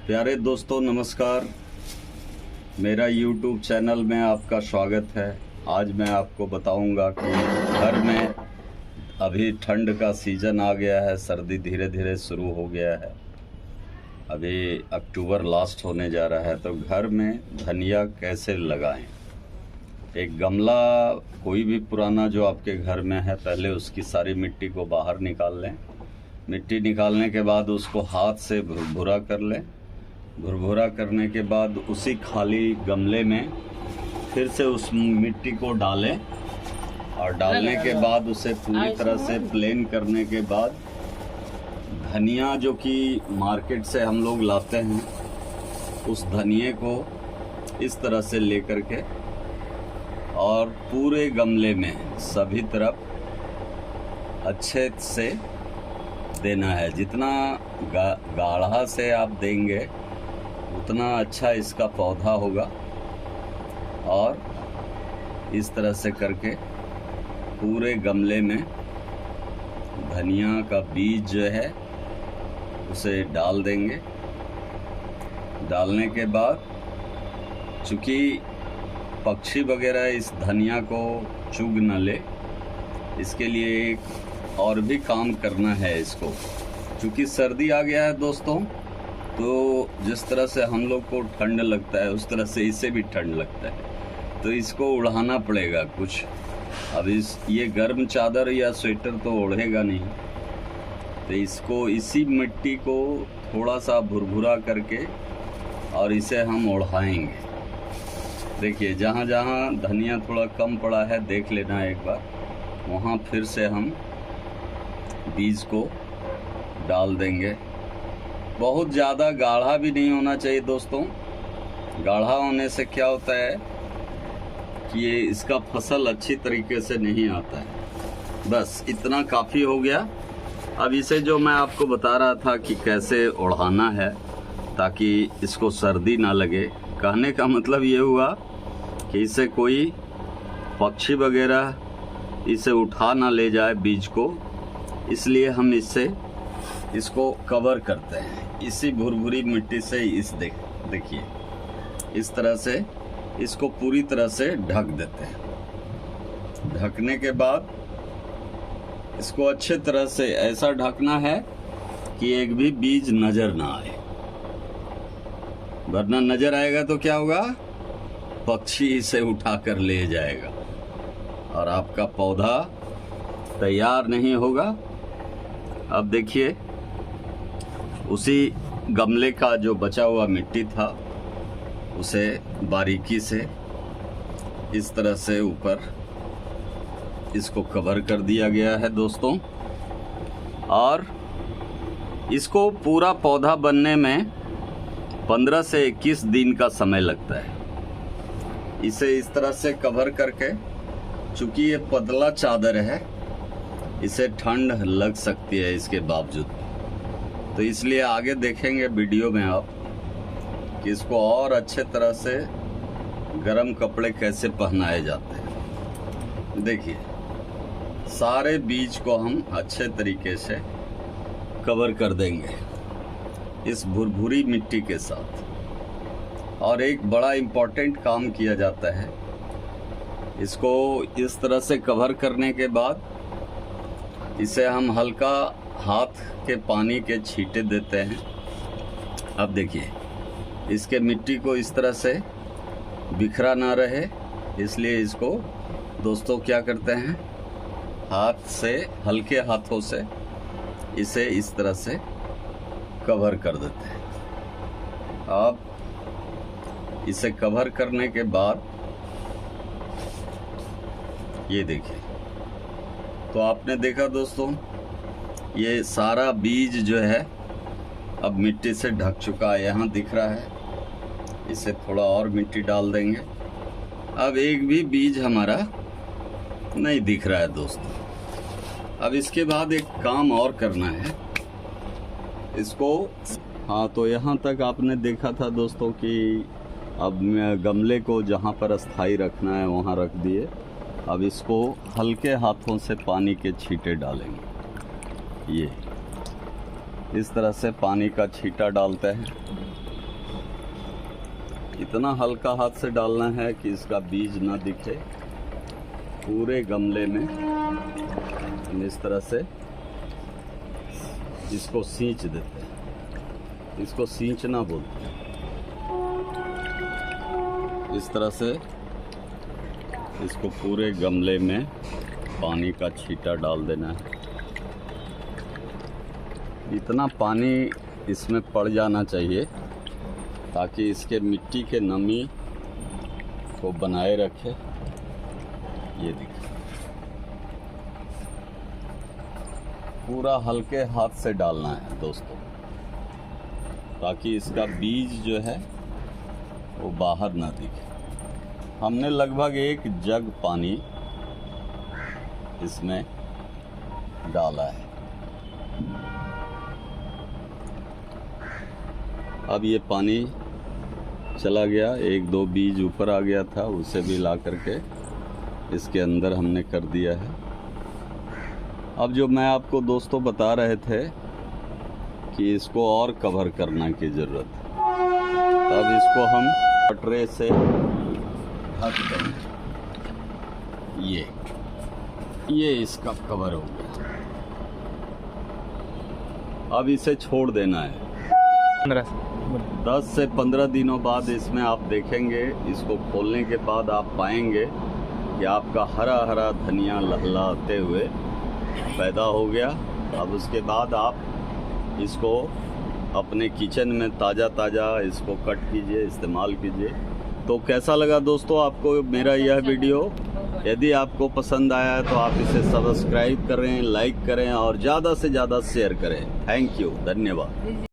प्यारे दोस्तों नमस्कार। मेरा YouTube चैनल में आपका स्वागत है। आज मैं आपको बताऊंगा कि घर में अभी ठंड का सीज़न आ गया है, सर्दी धीरे धीरे शुरू हो गया है। अभी अक्टूबर लास्ट होने जा रहा है, तो घर में धनिया कैसे लगाएं। एक गमला कोई भी पुराना जो आपके घर में है, पहले उसकी सारी मिट्टी को बाहर निकाल लें। मिट्टी निकालने के बाद उसको हाथ से भुरभुरा कर लें। भुरभुरा करने के बाद उसी खाली गमले में फिर से उस मिट्टी को डालें और डालने के बाद उसे पूरी तरह से प्लेन करने के बाद धनिया जो कि मार्केट से हम लोग लाते हैं, उस धनिए को इस तरह से लेकर के और पूरे गमले में सभी तरफ अच्छे से देना है। जितना गाढ़ा से आप देंगे उतना अच्छा इसका पौधा होगा। और इस तरह से करके पूरे गमले में धनिया का बीज जो है उसे डाल देंगे। डालने के बाद चूँकि पक्षी वगैरह इस धनिया को चुग न ले, इसके लिए एक और भी काम करना है इसको। चूँकि सर्दी आ गया है दोस्तों, तो जिस तरह से हम लोग को ठंड लगता है उस तरह से इसे भी ठंड लगता है, तो इसको उड़ाना पड़ेगा कुछ। अब ये गर्म चादर या स्वेटर तो ओढ़ेगा नहीं, तो इसको इसी मिट्टी को थोड़ा सा भुरभुरा करके और इसे हम ओढ़ाएंगे। देखिए, जहाँ जहाँ धनिया थोड़ा कम पड़ा है देख लेना एक बार, वहाँ फिर से हम बीज को डाल देंगे। बहुत ज़्यादा गाढ़ा भी नहीं होना चाहिए दोस्तों। गाढ़ा होने से क्या होता है कि ये इसका फसल अच्छी तरीके से नहीं आता है। बस इतना काफ़ी हो गया। अब इसे जो मैं आपको बता रहा था कि कैसे ओढ़ाना है ताकि इसको सर्दी ना लगे, कहने का मतलब ये हुआ कि इसे कोई पक्षी वगैरह इसे उठा ना ले जाए बीज को, इसलिए हम इसको कवर करते हैं इसी भुरभुरी मिट्टी से। देखिए इस तरह से इसको पूरी तरह से ढक देते हैं। ढकने के बाद इसको अच्छे तरह से ऐसा ढकना है कि एक भी बीज नजर ना आए, वरना नजर आएगा तो क्या होगा, पक्षी इसे उठा कर ले जाएगा और आपका पौधा तैयार नहीं होगा। अब देखिए, उसी गमले का जो बचा हुआ मिट्टी था उसे बारीकी से इस तरह से ऊपर इसको कवर कर दिया गया है दोस्तों। और इसको पूरा पौधा बनने में 15 से 21 दिन का समय लगता है। इसे इस तरह से कवर करके, चूँकि ये पतला चादर है, इसे ठंड लग सकती है इसके बावजूद, तो इसलिए आगे देखेंगे वीडियो में आप कि इसको और अच्छे तरह से गर्म कपड़े कैसे पहनाए जाते हैं। देखिए, सारे बीज को हम अच्छे तरीके से कवर कर देंगे इस भुरभुरी मिट्टी के साथ। और एक बड़ा इम्पोर्टेंट काम किया जाता है, इसको इस तरह से कवर करने के बाद इसे हम हल्का हाथ के पानी के छींटे देते हैं। अब देखिए, इसके मिट्टी को इस तरह से बिखरा ना रहे, इसलिए इसको दोस्तों क्या करते हैं, हाथ से, हल्के हाथों से इसे इस तरह से कवर कर देते हैं। अब इसे कवर करने के बाद ये देखिए, तो आपने देखा दोस्तों, ये सारा बीज जो है अब मिट्टी से ढक चुका है। यहाँ दिख रहा है, इसे थोड़ा और मिट्टी डाल देंगे। अब एक भी बीज हमारा नहीं दिख रहा है दोस्तों। अब इसके बाद एक काम और करना है इसको। हाँ, तो यहाँ तक आपने देखा था दोस्तों कि अब गमले को जहाँ पर अस्थाई रखना है वहाँ रख दिए। अब इसको हल्के हाथों से पानी के छींटे डालेंगे। ये इस तरह से पानी का छींटा डालते हैं इतना हल्का हाथ से डालना है कि इसका बीज ना दिखे। पूरे गमले में हम इस तरह से इसको सींच देते हैं। इसको सींचना बोलते हैं। इस तरह से इसको पूरे गमले में पानी का छींटा डाल देना है। इतना पानी इसमें पड़ जाना चाहिए ताकि इसके मिट्टी के नमी को बनाए रखे। ये देखिए, पूरा हल्के हाथ से डालना है दोस्तों, ताकि इसका बीज जो है वो बाहर ना दिखे। हमने लगभग 1 जग पानी इसमें डाला है। अब ये पानी चला गया, 1-2 बीज ऊपर आ गया था, उसे भी ला करके इसके अंदर हमने कर दिया है। अब जो मैं आपको दोस्तों बता रहे थे कि इसको और कवर करने की ज़रूरत है। अब इसको हम ट्रे से ढक देंगे। ये इसका कवर हो गया। अब इसे छोड़ देना है। 10 से 15 दिनों बाद इसमें आप देखेंगे, इसको खोलने के बाद आप पाएंगे कि आपका हरा हरा धनिया लहलाते हुए पैदा हो गया। अब उसके बाद आप इसको अपने किचन में ताज़ा इसको कट कीजिए, इस्तेमाल कीजिए। तो कैसा लगा दोस्तों आपको मेरा यह वीडियो? यदि आपको पसंद आया है तो आप इसे सब्सक्राइब करें, लाइक करें और ज़्यादा से ज़्यादा शेयर करें। थैंक यू, धन्यवाद।